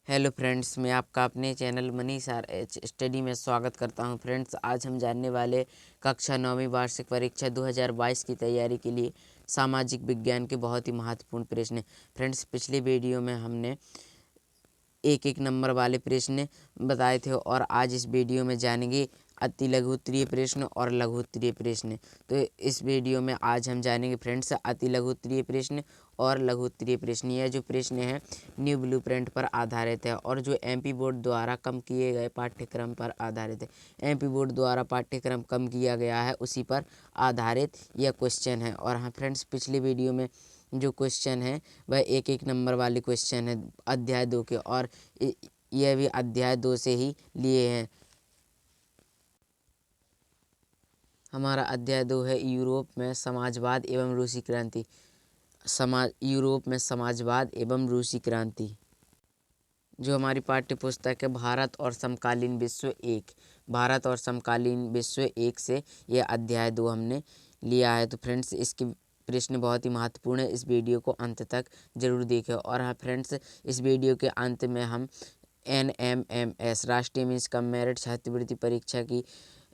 Hello friends, मैं आपका अपने channel money sir H study में स्वागत करता हूं। फ्रेंड्स, आज हम जानने वाले कक्षा 9वीं वार्षिक परीक्षा 2022 की तैयारी के लिए सामाजिक विज्ञान के बहुत ही महत्वपूर्ण प्रश्न। फ्रेंड्स, पिछले वीडियो में हमने एक एक नंबर वाले प्रश्न बताए थे और आज इस वीडियो में जानेंगे अति लघु उत्तरीय प्रश्न और लघु उत्तरीय प्रश्न। तो इस वीडियो में आज हम जानेंगे फ्रेंड्स अति लघु उत्तरीय प्रश्न और लघु उत्तरीय प्रश्न। यह जो प्रश्न है न्यू ब्लूप्रिंट पर आधारित है और जो एमपी बोर्ड द्वारा कम किए गए पाठ्यक्रम पर आधारित है। एमपी बोर्ड द्वारा पाठ्यक्रम कम किया गया है उसी पर आधारित यह क्वेश्चन है। और हाँ फ्रेंड्स, पिछली वीडियो में जो क्वेश्चन है वह एक एक नंबर वाले क्वेश्चन है अध्याय 2 के, और यह भी अध्याय 2 से ही लिए हैं। हमारा अध्याय 2 है यूरोप में समाजवाद एवं रूसी क्रांति। यूरोप में समाजवाद एवं रूसी क्रांति जो हमारी पाठ्य पुस्तक है भारत और समकालीन विश्व 1, भारत और समकालीन विश्व 1 से यह अध्याय 2 हमने लिया है। तो फ्रेंड्स, इसके प्रश्न बहुत ही महत्वपूर्ण है, इस वीडियो को अंत तक जरूर देखें। और हाँ फ्रेंड्स, इस वीडियो के अंत में हम NMMS राष्ट्रीय मीन्स कम मेरिट छात्रवृत्ति परीक्षा की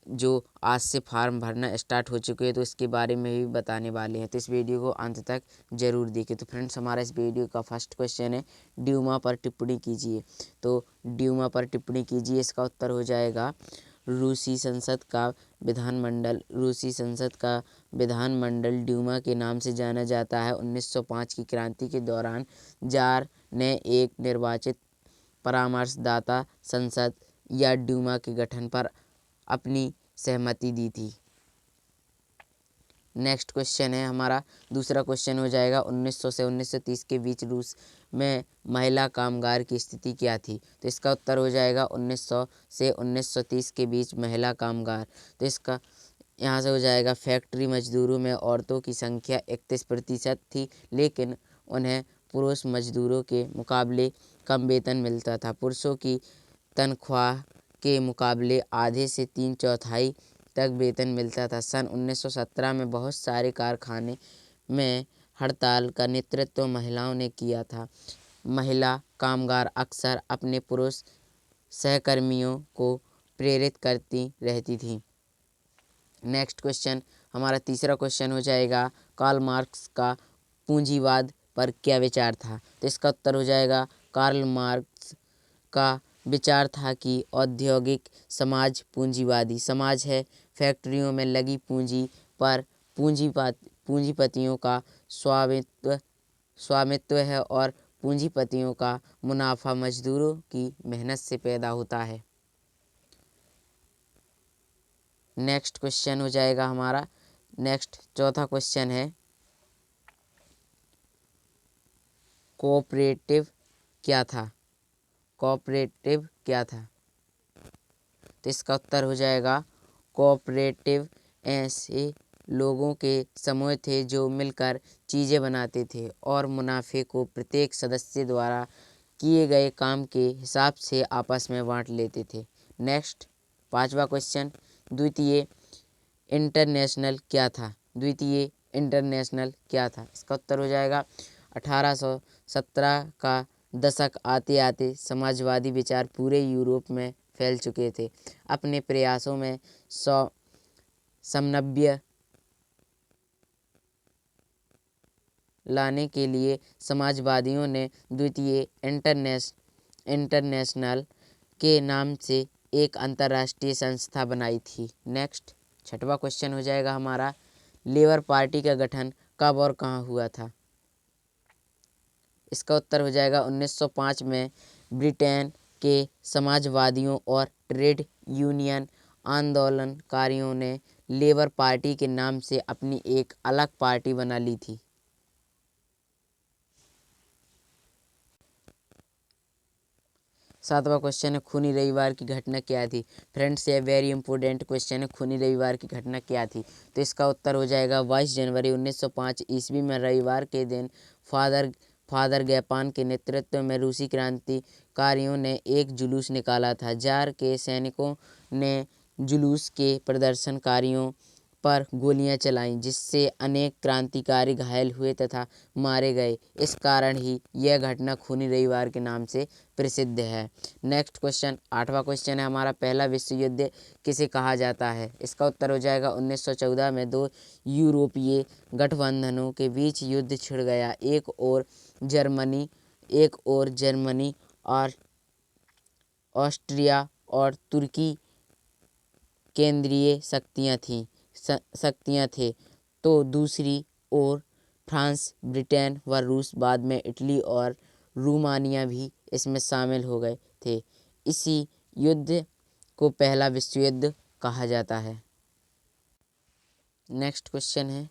जो आज से फार्म भरना स्टार्ट हो चुके हैं तो इसके बारे में भी बताने वाले हैं। तो इस वीडियो को अंत तक जरूर देखें। तो फ्रेंड्स, हमारा इस वीडियो का फर्स्ट क्वेश्चन है ड्यूमा पर टिप्पणी कीजिए। तो ड्यूमा पर टिप्पणी कीजिए, इसका उत्तर हो जाएगा रूसी संसद का विधानमंडल। रूसी संसद का विधानमंडल ड्यूमा के नाम से जाना जाता है। 1905 की क्रांति के दौरान जार ने एक निर्वाचित परामर्शदाता संसद या ड्यूमा के गठन पर अपनी सहमति दी थी। नेक्स्ट क्वेश्चन है हमारा दूसरा क्वेश्चन हो जाएगा 1900 से 1930 के बीच रूस में महिला कामगार की स्थिति क्या थी। तो इसका उत्तर हो जाएगा 1900 से 1930 के बीच महिला कामगार। तो इसका यहाँ से हो जाएगा फैक्ट्री मजदूरों में औरतों की संख्या 31% थी, लेकिन उन्हें पुरुष मजदूरों के मुकाबले कम वेतन मिलता था। पुरुषों की तनख्वाह के मुकाबले आधे से 3/4 तक वेतन मिलता था। सन 1917 में बहुत सारे कारखाने में हड़ताल का नेतृत्व महिलाओं ने किया था। महिला कामगार अक्सर अपने पुरुष सहकर्मियों को प्रेरित करती रहती थी। नेक्स्ट क्वेश्चन, हमारा तीसरा क्वेश्चन हो जाएगा कार्ल मार्क्स का पूंजीवाद पर क्या विचार था। तो इसका उत्तर हो जाएगा कार्ल मार्क्स का विचार था कि औद्योगिक समाज पूंजीवादी समाज है। फैक्ट्रियों में लगी पूंजी पर पूंजीपतियों का स्वामित्व है और पूंजीपतियों का मुनाफा मजदूरों की मेहनत से पैदा होता है। नेक्स्ट क्वेश्चन हो जाएगा हमारा नेक्स्ट चौथा क्वेश्चन है कोऑपरेटिव क्या था। कोऑपरेटिव क्या था। तो इसका उत्तर हो जाएगा कोऑपरेटिव ऐसे लोगों के समूह थे जो मिलकर चीज़ें बनाते थे और मुनाफे को प्रत्येक सदस्य द्वारा किए गए काम के हिसाब से आपस में बांट लेते थे। नेक्स्ट पांचवा क्वेश्चन, द्वितीय इंटरनेशनल क्या था। द्वितीय इंटरनेशनल क्या था। इसका उत्तर हो जाएगा 1817 का दशक आते आते समाजवादी विचार पूरे यूरोप में फैल चुके थे। अपने प्रयासों में समन्वय लाने के लिए समाजवादियों ने द्वितीय इंटरनेशनल के नाम से एक अंतर्राष्ट्रीय संस्था बनाई थी। नेक्स्ट छठवां क्वेश्चन हो जाएगा हमारा लेबर पार्टी का गठन कब और कहाँ हुआ था। इसका उत्तर हो जाएगा 1905 में ब्रिटेन के समाजवादियों और ट्रेड यूनियन आंदोलनकारियों ने लेबर पार्टी के नाम से अपनी एक अलग पार्टी बना ली थी। सातवां क्वेश्चन है खूनी रविवार की घटना क्या थी। फ्रेंड्स, ये वेरी इंपॉर्टेंट क्वेश्चन है, खूनी रविवार की घटना क्या थी। तो इसका उत्तर हो जाएगा 22 जनवरी 1905 ईस्वी में रविवार के दिन फादर गैपान के नेतृत्व में रूसी क्रांतिकारियों ने एक जुलूस निकाला था। जार के सैनिकों ने जुलूस के प्रदर्शनकारियों पर गोलियां चलाईं, जिससे अनेक क्रांतिकारी घायल हुए तथा मारे गए। इस कारण ही यह घटना खूनी रविवार के नाम से प्रसिद्ध है। नेक्स्ट क्वेश्चन, 8वां क्वेश्चन है हमारा, पहला विश्व युद्ध किसे कहा जाता है? इसका उत्तर हो जाएगा 1914 में दो यूरोपीय गठबंधनों के बीच युद्ध छिड़ गया। एक और जर्मनी और ऑस्ट्रिया और तुर्की केंद्रीय शक्तियाँ थे, तो दूसरी ओर फ्रांस, ब्रिटेन व रूस, बाद में इटली और रोमानिया भी इसमें शामिल हो गए थे। इसी युद्ध को पहला विश्व युद्ध कहा जाता है। नेक्स्ट क्वेश्चन है,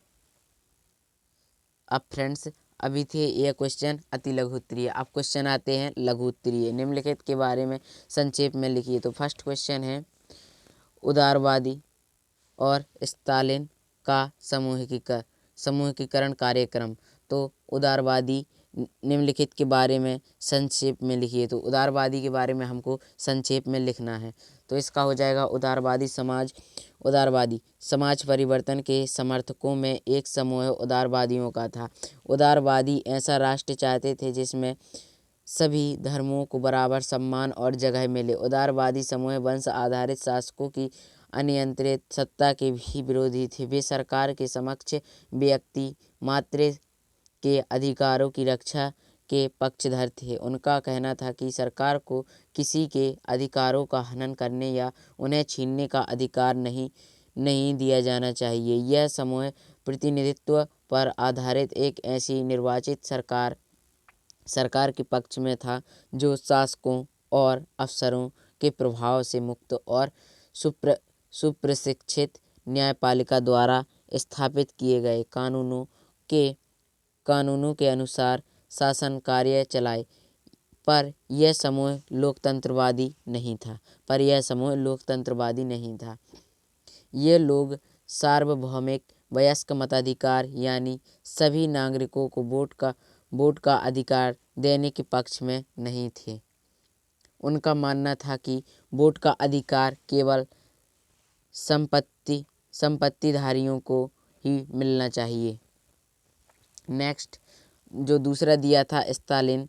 अब फ्रेंड्स अभी थे यह क्वेश्चन अति लघु उत्तरीय, अब क्वेश्चन आते हैं लघु उत्तरीय। निम्नलिखित के बारे में संक्षेप में लिखिए। तो फर्स्ट क्वेश्चन है, उदारवादी और स्टालिन का समूहीकरण कार्यक्रम। तो उदारवादी निम्नलिखित के बारे में संक्षेप में लिखिए। तो उदारवादी के बारे में हमको संक्षेप में लिखना है। तो इसका हो जाएगा, उदारवादी समाज परिवर्तन के समर्थकों में एक समूह उदारवादियों का था। उदारवादी ऐसा राष्ट्र चाहते थे जिसमें सभी धर्मों को बराबर सम्मान और जगह मिले। उदारवादी समूह वंश आधारित शासकों की अनियंत्रित सत्ता के भी विरोधी थे। वे सरकार के समक्ष व्यक्ति मात्र के अधिकारों की रक्षा के पक्षधर थे। उनका कहना था कि सरकार को किसी के अधिकारों का हनन करने या उन्हें छीनने का अधिकार नहीं दिया जाना चाहिए। यह समूह प्रतिनिधित्व पर आधारित एक ऐसी निर्वाचित सरकार के पक्ष में था जो शासकों और अफसरों के प्रभाव से मुक्त और सुप्रशिक्षित न्यायपालिका द्वारा स्थापित किए गए कानूनों के अनुसार शासन कार्य चलाए। पर यह समूह लोकतंत्रवादी नहीं था। ये लोग सार्वभौमिक वयस्क मताधिकार यानी सभी नागरिकों को वोट का अधिकार देने के पक्ष में नहीं थे। उनका मानना था कि वोट का अधिकार केवल संपत्तिधारियों को ही मिलना चाहिए। नेक्स्ट, जो दूसरा दिया था, स्टालिन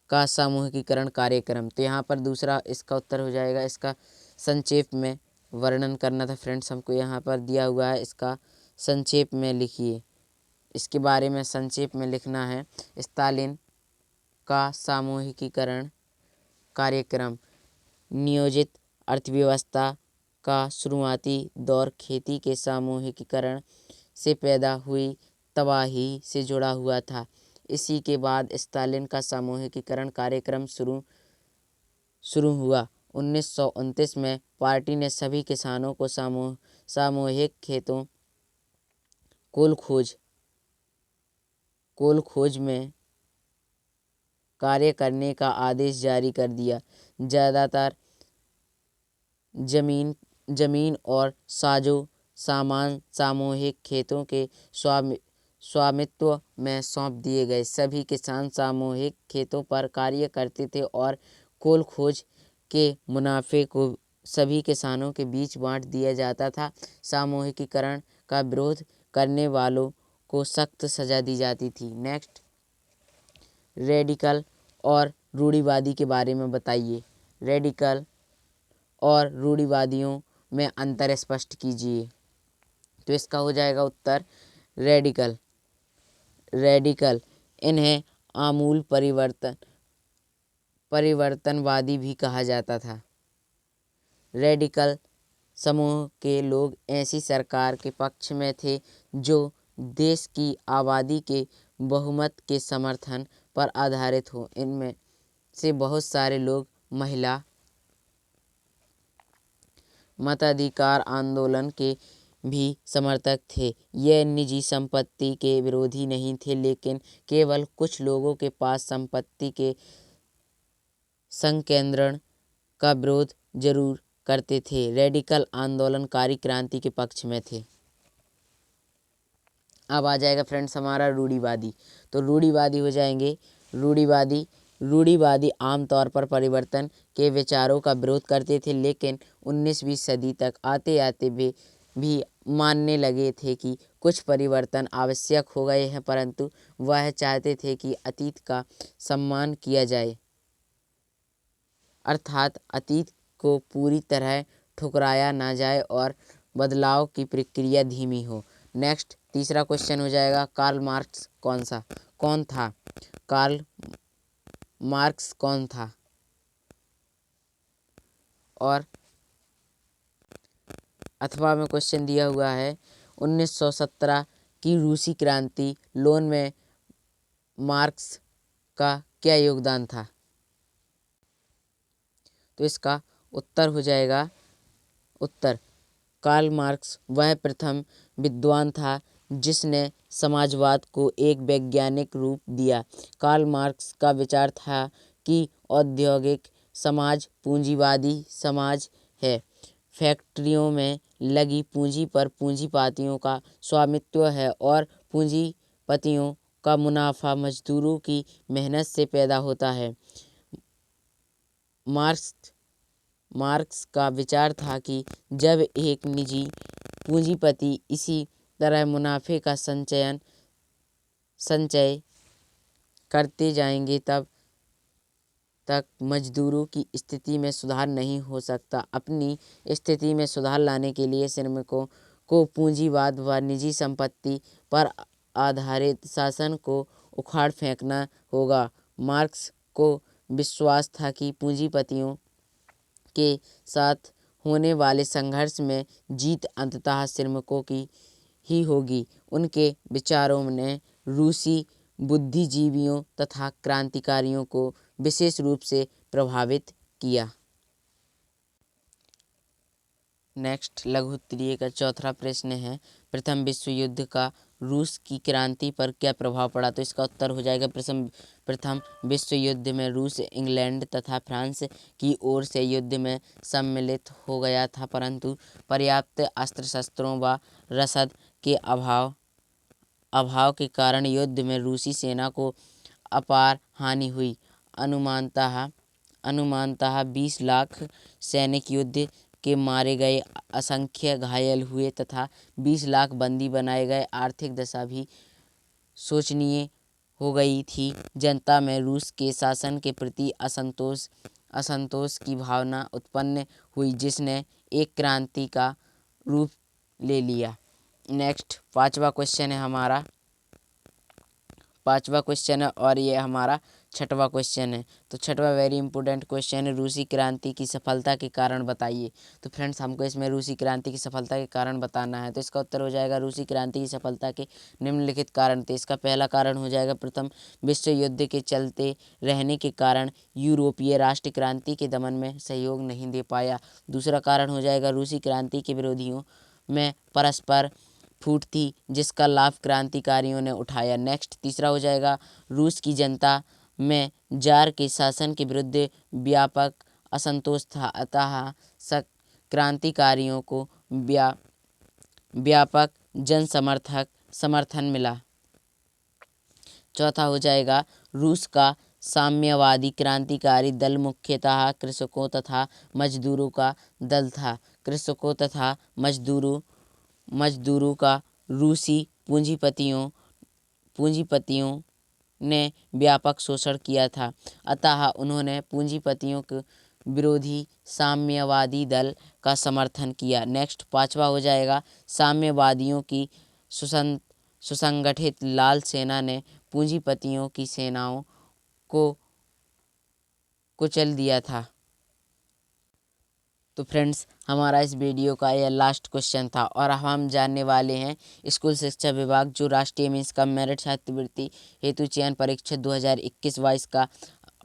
का समूहीकरण कार्यक्रम। तो यहाँ पर दूसरा इसका उत्तर हो जाएगा, इसका संक्षेप में वर्णन करना था फ्रेंड्स हमको। यहाँ पर दिया हुआ है, इसका संक्षेप में लिखिए। इसके बारे में संक्षेप में लिखना है, स्टालिन का समूहीकरण कार्यक्रम नियोजित अर्थव्यवस्था का शुरुआती दौर खेती के समूहीकरण से पैदा हुई तबाही से जुड़ा हुआ था। इसी के बाद स्टालिन का समूहीकरण कार्यक्रम शुरू हुआ। 1929 में पार्टी ने सभी किसानों को सामूहिक खेतों कोल खोज में कार्य करने का आदेश जारी कर दिया। ज़्यादातर जमीन और साजो सामान सामूहिक खेतों के स्वामित्व में सौंप दिए गए। सभी किसान सामूहिक खेतों पर कार्य करते थे और कोल खोज के मुनाफे को सभी किसानों के बीच बांट दिया जाता था। समूहीकरण का विरोध करने वालों को सख्त सजा दी जाती थी। नेक्स्ट, रेडिकल और रूढ़िवादी के बारे में बताइए। रेडिकल और रूढ़िवादियों में अंतर स्पष्ट कीजिए। तो इसका हो जाएगा उत्तर, रेडिकल इन्हें आमूल परिवर्तनवादी भी कहा जाता था। रेडिकल समूह के लोग ऐसी सरकार के पक्ष में थे जो देश की आबादी के बहुमत के समर्थन पर आधारित हो। इनमें से बहुत सारे लोग महिला मताधिकार आंदोलन के भी समर्थक थे। ये निजी संपत्ति के विरोधी नहीं थे, लेकिन केवल कुछ लोगों के पास संपत्ति के संकेंद्रण का विरोध जरूर करते थे। रेडिकल आंदोलनकारी क्रांति के पक्ष में थे। अब आ जाएगा फ्रेंड्स हमारा रूढ़िवादी। तो रूढ़िवादी हो जाएंगे, रूढ़िवादी आमतौर पर परिवर्तन के विचारों का विरोध करते थे, लेकिन 19वीं सदी तक आते आते वे भी मानने लगे थे कि कुछ परिवर्तन आवश्यक हो गए हैं, परंतु वह चाहते थे कि अतीत का सम्मान किया जाए, अर्थात अतीत को पूरी तरह ठुकराया ना जाए और बदलाव की प्रक्रिया धीमी हो। नेक्स्ट तीसरा क्वेश्चन हो जाएगा, कार्ल मार्क्स कौन था? कार्ल मार्क्स कौन था? और अथवा में क्वेश्चन दिया हुआ है 1917 की रूसी क्रांति लोन में मार्क्स का क्या योगदान था? तो इसका उत्तर हो जाएगा कार्ल मार्क्स वह प्रथम विद्वान था जिसने समाजवाद को एक वैज्ञानिक रूप दिया। कार्ल मार्क्स का विचार था कि औद्योगिक समाज पूंजीवादी समाज है। फैक्ट्रियों में लगी पूंजी पर पूंजीपतियों का स्वामित्व है और पूंजीपतियों का मुनाफा मजदूरों की मेहनत से पैदा होता है। मार्क्स का विचार था कि जब एक निजी पूंजीपति इसी तरह मुनाफे का संचय करते जाएंगे तब तक मजदूरों की स्थिति में सुधार नहीं हो सकता। अपनी स्थिति में सुधार लाने के लिए श्रमिकों को पूंजीवाद व निजी संपत्ति पर आधारित शासन को उखाड़ फेंकना होगा। मार्क्स को विश्वास था कि पूंजीपतियों के साथ होने वाले संघर्ष में जीत अंततः श्रमिकों की ही होगी। उनके विचारों ने रूसी बुद्धिजीवियों तथा क्रांतिकारियों को विशेष रूप से प्रभावित किया। नेक्स्ट लघु उत्तरीय का चौथा प्रश्न है, प्रथम विश्व युद्ध का रूस की क्रांति पर क्या प्रभाव पड़ा? तो इसका उत्तर हो जाएगा प्रथम विश्व युद्ध में रूस इंग्लैंड तथा फ्रांस की ओर से युद्ध में सम्मिलित हो गया था, परंतु पर्याप्त अस्त्र शस्त्रों व रसद के अभाव के कारण युद्ध में रूसी सेना को अपार हानि हुई। अनुमानतः 20 लाख सैनिक युद्ध के मारे गए, असंख्य घायल हुए तथा 20 लाख बंदी बनाए गए। आर्थिक दशा भी शोचनीय हो गई थी। जनता में रूस के शासन के प्रति असंतोष की भावना उत्पन्न हुई, जिसने एक क्रांति का रूप ले लिया। नेक्स्ट पांचवा क्वेश्चन है और ये हमारा छठवां क्वेश्चन है। तो छठवां वेरी इंपॉर्टेंट क्वेश्चन है, रूसी क्रांति की सफलता के कारण बताइए। तो फ्रेंड्स हमको इसमें रूसी क्रांति की सफलता के कारण बताना है। तो इसका उत्तर हो जाएगा रूसी क्रांति की सफलता के निम्नलिखित कारण थे। इसका पहला कारण हो जाएगा प्रथम विश्व युद्ध के चलते रहने के कारण यूरोपीय राष्ट्र क्रांति के दमन में सहयोग नहीं दे पाया। दूसरा कारण हो जाएगा रूसी क्रांति के विरोधियों में परस्पर फूट थी, जिसका लाभ क्रांतिकारियों ने उठाया। नेक्स्ट तीसरा हो जाएगा रूस की जनता में जार के शासन के विरुद्ध व्यापक असंतोष था, अतः क्रांतिकारियों को व्यापक जन समर्थन मिला। चौथा हो जाएगा रूस का साम्यवादी क्रांतिकारी दल मुख्यतः कृषकों तथा मजदूरों का दल था। कृषकों तथा मजदूरों का रूसी पूंजीपतियों ने व्यापक शोषण किया था, अतः उन्होंने पूंजीपतियों के विरोधी साम्यवादी दल का समर्थन किया। नेक्स्ट पांचवा हो जाएगा साम्यवादियों की सुसंगठित लाल सेना ने पूंजीपतियों की सेनाओं को कुचल दिया था। तो फ्रेंड्स हमारा इस वीडियो का यह लास्ट क्वेश्चन था और अब हम जानने वाले हैं स्कूल शिक्षा विभाग जो राष्ट्रीय मीन्स का मेरिट छात्रवृत्ति हेतु चयन परीक्षा 2021-22 का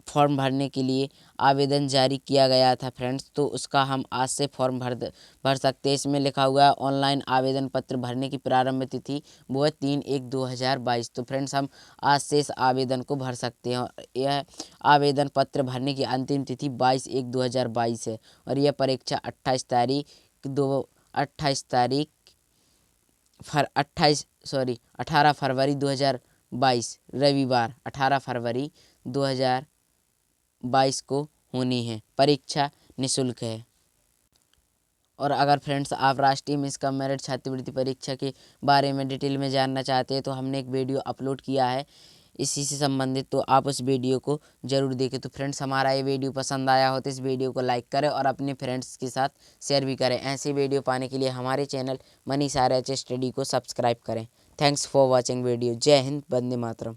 फॉर्म भरने के लिए आवेदन जारी किया गया था फ्रेंड्स। तो उसका हम आज से फॉर्म भर सकते हैं। इसमें लिखा हुआ है ऑनलाइन आवेदन पत्र भरने की प्रारंभ तिथि वो है 3/1/2022। तो फ्रेंड्स हम आज से इस आवेदन को भर सकते हैं और यह आवेदन पत्र भरने की अंतिम तिथि 22/1/2022 है और यह परीक्षा 18 फरवरी 2022 रविवार 18 फरवरी 2022 को होनी है। परीक्षा निःशुल्क है। और अगर फ्रेंड्स आप राष्ट्रीय मिस कम मेरिट छात्रवृत्ति परीक्षा के बारे में डिटेल में जानना चाहते हैं तो हमने एक वीडियो अपलोड किया है इसी से संबंधित, तो आप उस वीडियो को ज़रूर देखें। तो फ्रेंड्स हमारा ये वीडियो पसंद आया हो तो इस वीडियो को लाइक करें और अपने फ्रेंड्स के साथ शेयर भी करें। ऐसी वीडियो पाने के लिए हमारे चैनल मनीष आर्य स्टडी को सब्सक्राइब करें। Thanks for watching video. जय हिंद, वंदे मातरम।